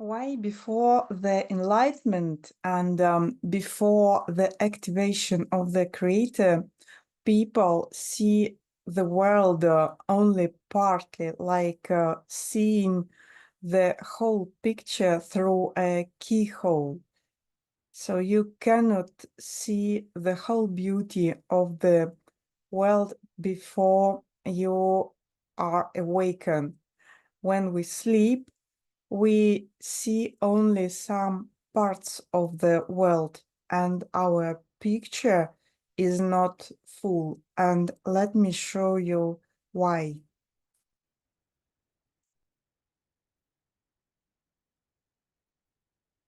Why before the enlightenment and before the activation of the creator, people see the world only partly, like seeing the whole picture through a keyhole. So you cannot see the whole beauty of the world before you are awakened. When we sleep, we see only some parts of the world and our picture is not full. And let me show you why.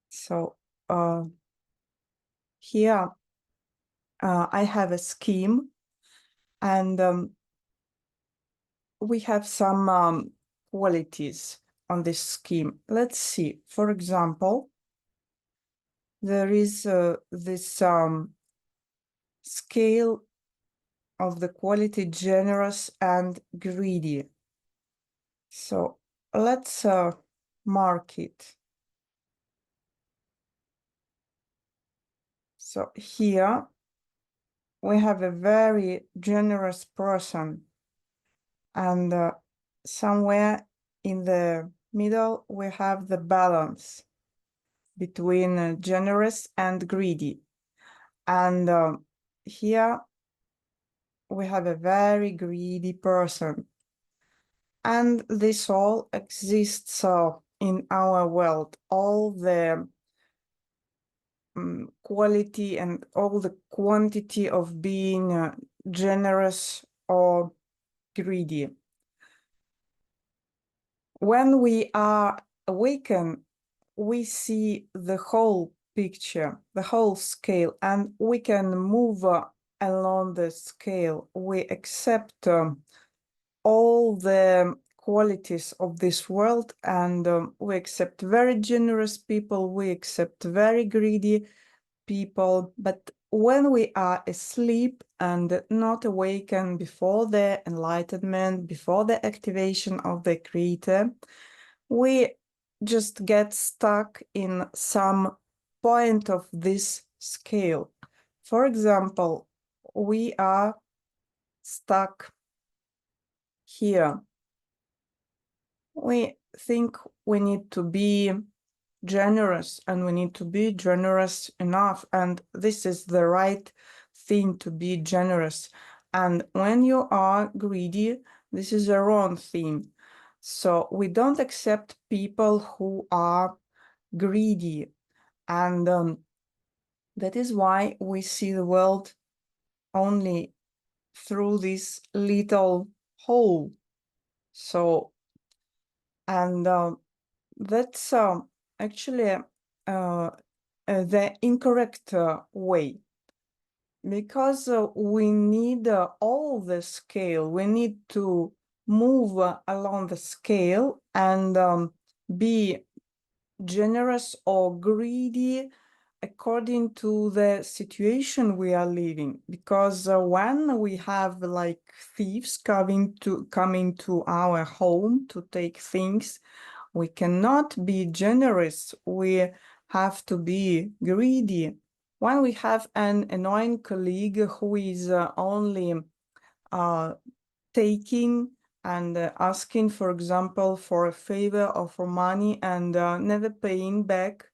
So here I have a scheme, and we have some qualities on this scheme. Let's see. For example, there is this scale of the quality generous and greedy. So let's mark it. So here we have a very generous person, and somewhere in the middle we have the balance between generous and greedy. And here we have a very greedy person. And this all exists in our world. All the quality and all the quantity of being generous or greedy. When we are awakened, we see the whole picture, the whole scale, and we can move along the scale. We accept all the qualities of this world, and we accept very generous people, we accept very greedy people. But when we are asleep and not awakened before the enlightenment, before the activation of the creator, we just get stuck in some point of this scale. For example, we are stuck here. We think we need to be generous, and we need to be generous enough, and this is the right thing, to be generous. And when you are greedy, this is the wrong thing. So we don't accept people who are greedy, and that is why we see the world only through this little hole. So, and that's actually the incorrect way, because we need all the scale. We need to move along the scale and be generous or greedy according to the situation we are living. Because when we have like thieves coming to our home to take things, we cannot be generous. We have to be greedy. When we have an annoying colleague who is only taking and asking, for example, for a favor or for money and never paying back,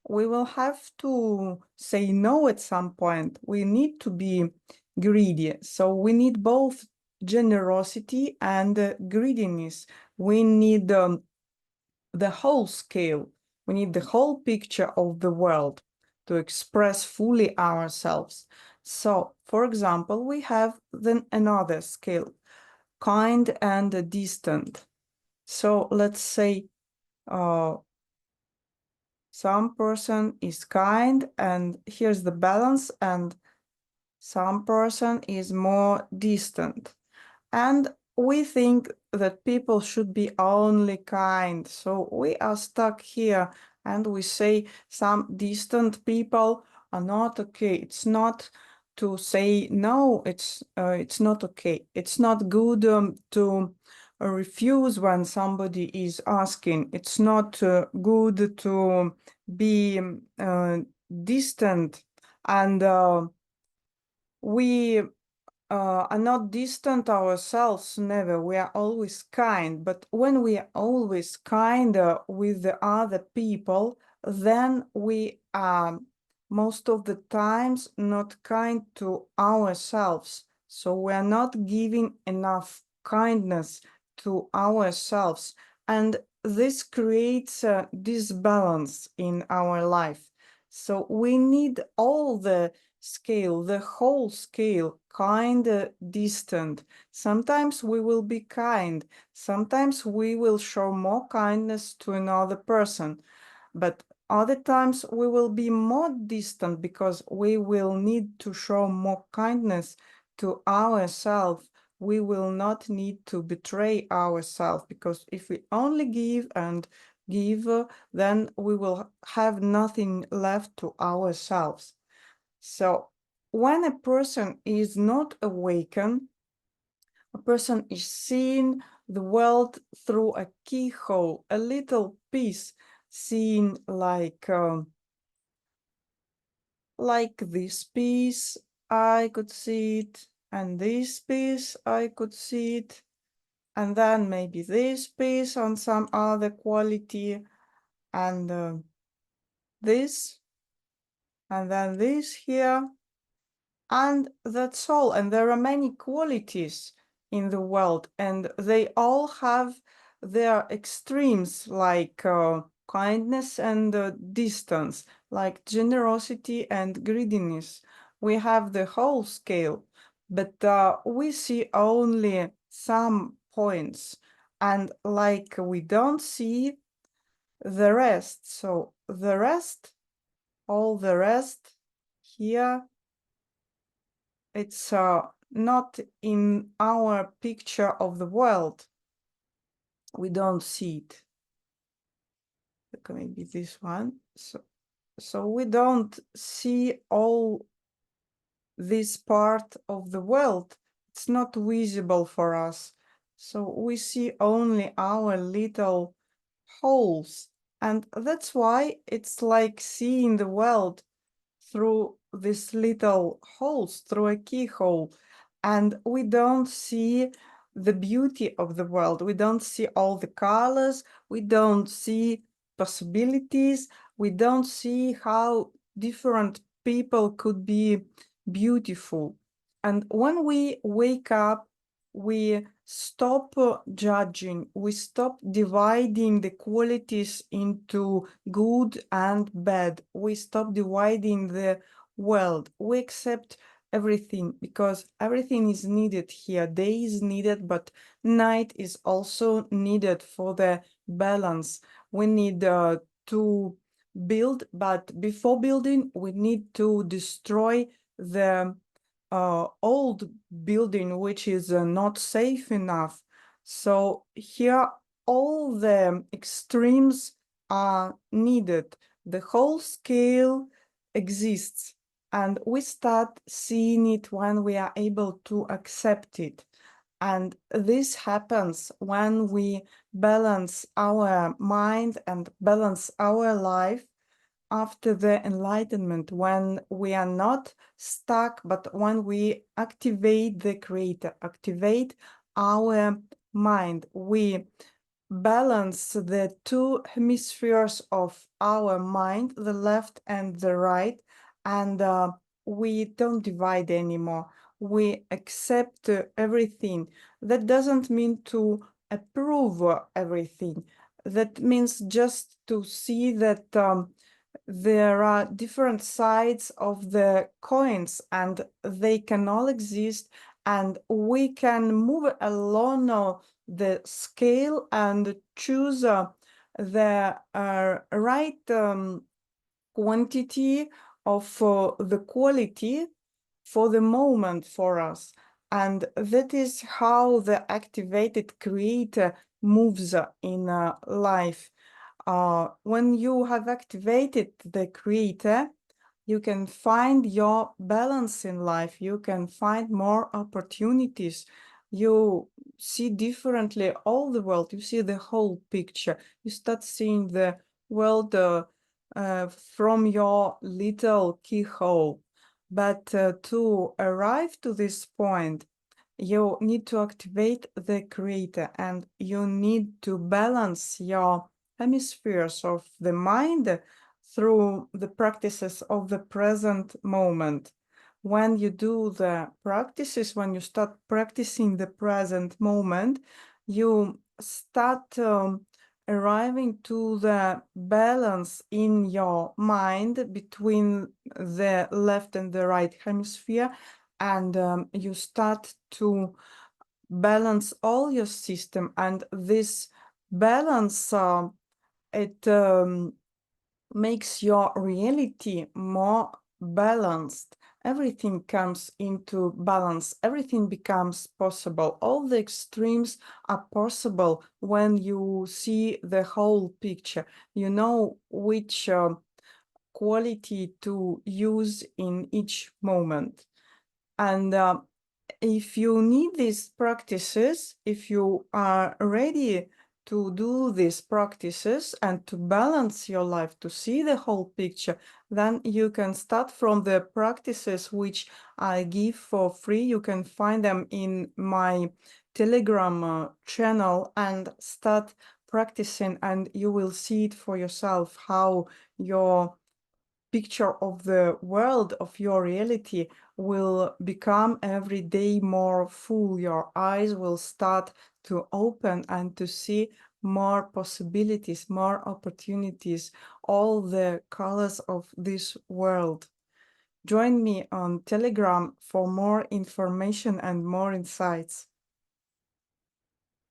we will have to say no at some point. We need to be greedy. So we need both generosity and greediness. We need the whole scale. We need the whole picture of the world to express fully ourselves. So, for example, we have then another scale, kind and distant. So let's say some person is kind, and here's the balance, and some person is more distant. And we think that people should be only kind. So we are stuck here, and we say some distant people are not okay. It's not to say no, it's not okay. It's not good to refuse when somebody is asking. It's not good to be distant, and we are not distant ourselves, never. We are always kind. But when we are always kind with the other people, then we are most of the times not kind to ourselves. So we are not giving enough kindness to ourselves. And this creates a disbalance in our life. So we need all the scale, the whole scale, kind, distant. Sometimes we will be kind, sometimes we will show more kindness to another person, but other times we will be more distant because we will need to show more kindness to ourselves. We will not need to betray ourselves, because if we only give and give, then we will have nothing left to ourselves. So when a person is not awakened, a person is seeing the world through a keyhole, a little piece, seen like this piece, I could see it, and this piece, I could see it, and then maybe this piece on some other quality, and this, and then this here. And that's all. And there are many qualities in the world, and they all have their extremes, like kindness and distance, like generosity and greediness. We have the whole scale, but we see only some points, and like we don't see the rest. So the rest, all the rest here, it's not in our picture of the world. We don't see it. Maybe this one. So we don't see all this part of the world. It's not visible for us. So we see only our little holes. And that's why it's like seeing the world through these little holes, through a keyhole, and we don't see the beauty of the world. We don't see all the colors. We don't see possibilities. We don't see how different people could be beautiful. And when we wake up, we stop judging, we stop dividing the qualities into good and bad. We stop dividing the world. We accept everything, because everything is needed here. Day is needed, but night is also needed for the balance. We need to build, but before building, we need to destroy the old building, which is not safe enough. So here all the extremes are needed. The whole scale exists, and we start seeing it when we are able to accept it. And this happens when we balance our mind and balance our life after the enlightenment, when we are not stuck, but when we activate the creator, activate our mind, we balance the two hemispheres of our mind, the left and the right, and we don't divide anymore. We accept everything. That doesn't mean to approve everything. That means just to see that there are different sides of the coins, and they can all exist, and we can move along the scale and choose the right quantity of the quality for the moment for us. And that is how the activated creator moves in life. When you have activated the creator, you can find your balance in life. You can find more opportunities. you see differently all the world. You see the whole picture. You start seeing the world from your little keyhole. But to arrive to this point, you need to activate the creator, and you need to balance your hemispheres of the mind through the practices of the present moment. When you do the practices, when you start practicing the present moment, you start arriving to the balance in your mind between the left and the right hemisphere, and you start to balance all your system. And this balance, it makes your reality more balanced. Everything comes into balance. Everything becomes possible. All the extremes are possible when you see the whole picture. You know which quality to use in each moment. And if you need these practices, if you are ready to do these practices and to balance your life, to see the whole picture, then you can start from the practices which I give for free. You can find them in my Telegram channel and start practicing, and you will see it for yourself how your picture of the world, of your reality, will become every day more full. Your eyes will start to open and to see more possibilities, more opportunities, all the colors of this world. Join me on Telegram for more information and more insights.